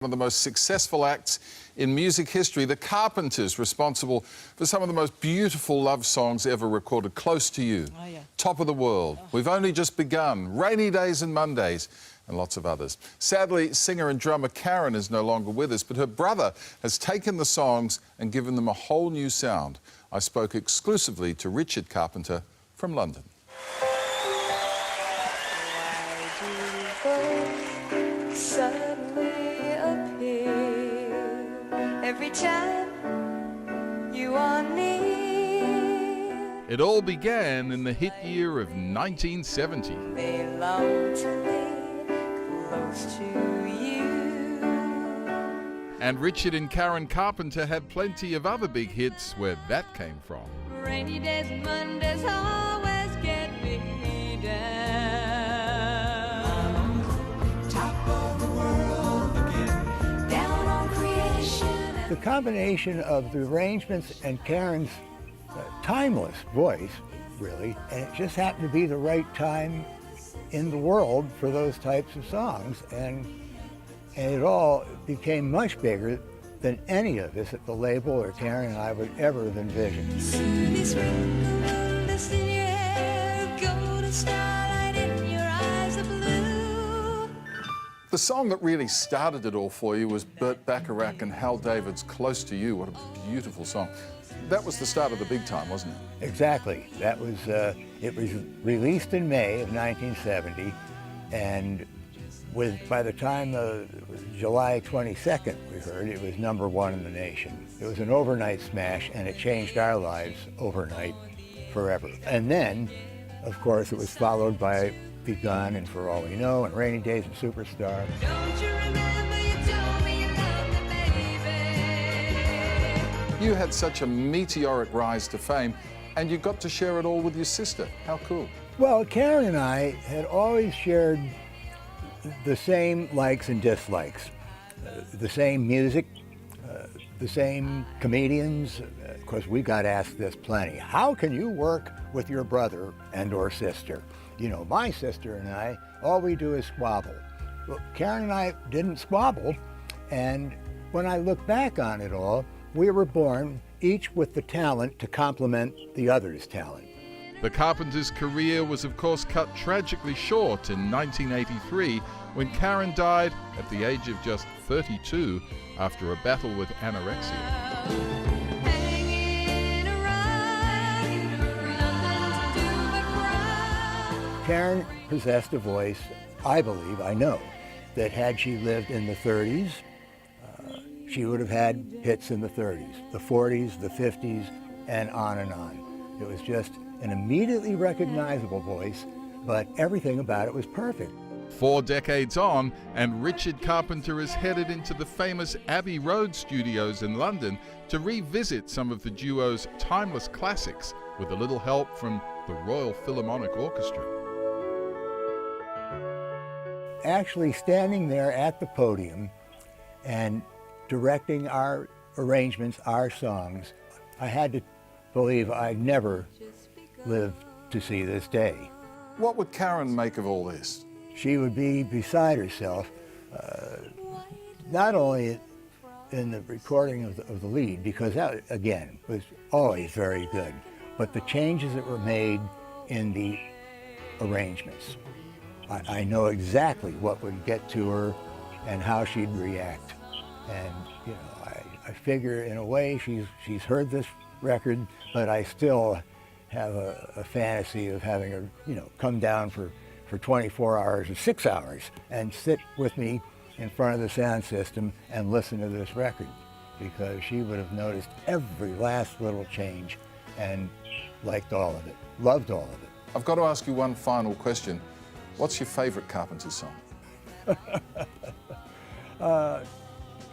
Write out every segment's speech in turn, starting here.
One of the most successful acts in music history, the Carpenters, responsible for some of the most beautiful love songs ever recorded. Close to You, Top of the World, We've Only Just Begun, Rainy Days and Mondays, and lots of others. Sadly, singer and drummer Karen is no longer with us, but her brother has taken the songs and given them a whole new sound. I spoke exclusively to Richard Carpenter from London. Every time you are near. It all began in the hit year of 1970. They long to be close to you. And Richard and Karen Carpenter had plenty of other big hits where that came from. Rainy days and Mondays always get me down. Top of the world again, down on creation. The combination of the arrangements and Karen's timeless voice, really, and it just happened to be the right time in the world for those types of songs, and it all became much bigger than any of us at the label or Karen and I would ever have envisioned. The song that really started it all for you was Burt Bacharach and Hal David's Close to You. What a beautiful song. That was the start of the big time, wasn't it? Exactly. That was, it was released in May of 1970, and by the time July 22nd, we heard, it was #1 in the nation. It was an overnight smash, and it changed our lives overnight forever. And then, of course, it was followed by Begun and For All We Know and Rainy Days and Superstar. Don't you remember you told me you loved me, baby? You had such a meteoric rise to fame, and you got to share it all with your sister. How cool. Well, Karen and I had always shared the same likes and dislikes, the same music, the same comedians. Of course, we got asked this plenty. How can you work with your brother and or sister? You know, my sister and I, all we do is squabble. Well, Karen and I didn't squabble, and when I look back on it all, we were born each with the talent to complement the other's talent. The Carpenters' career was, of course, cut tragically short in 1983 when Karen died at the age of just 32 after a battle with anorexia. Karen possessed a voice, I believe, I know, that had she lived in the 30s, she would have had hits in the 30s, the 40s, the 50s, and on and on. It was just an immediately recognizable voice, but everything about it was perfect. 4 decades on, and Richard Carpenter is headed into the famous Abbey Road studios in London to revisit some of the duo's timeless classics with a little help from the Royal Philharmonic Orchestra. Actually standing there at the podium and directing our arrangements, our songs, I had to believe I'd never live to see this day. What would Karen make of all this? She would be beside herself, not only in the recording of the lead, because that, again, was always very good, but the changes that were made in the arrangements. I know exactly what would get to her and how she'd react. And, you know, I figure in a way she's heard this record, but I still have a fantasy of having her, you know, come down for 24 hours or 6 hours and sit with me in front of the sound system and listen to this record, because she would have noticed every last little change and liked all of it, loved all of it. I've got to ask you one final question. What's your favorite Carpenter song?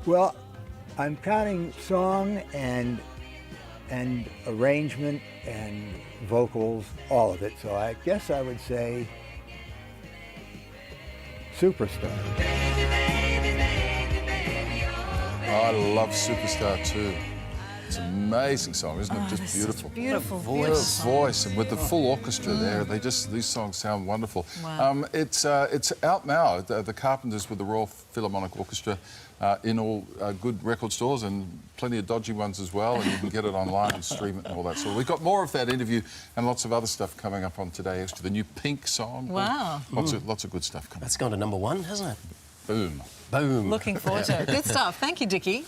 Well, I'm counting song and arrangement and vocals, all of it, so I guess I would say Superstar. Oh, I love Superstar too. It's an amazing song, isn't it? Just beautiful. Beautiful The voice. voice, and with the full orchestra there, these songs sound wonderful. Wow. It's out now. The Carpenters with the Royal Philharmonic Orchestra in all good record stores and plenty of dodgy ones as well. And you can get it online and stream it and all that. So we've got more of that interview and lots of other stuff coming up on Today Extra. The new Pink song. Wow. Lots of good stuff coming. That's gone to #1, hasn't it? Boom. Boom. Looking forward to it. Good stuff. Thank you, Dickie.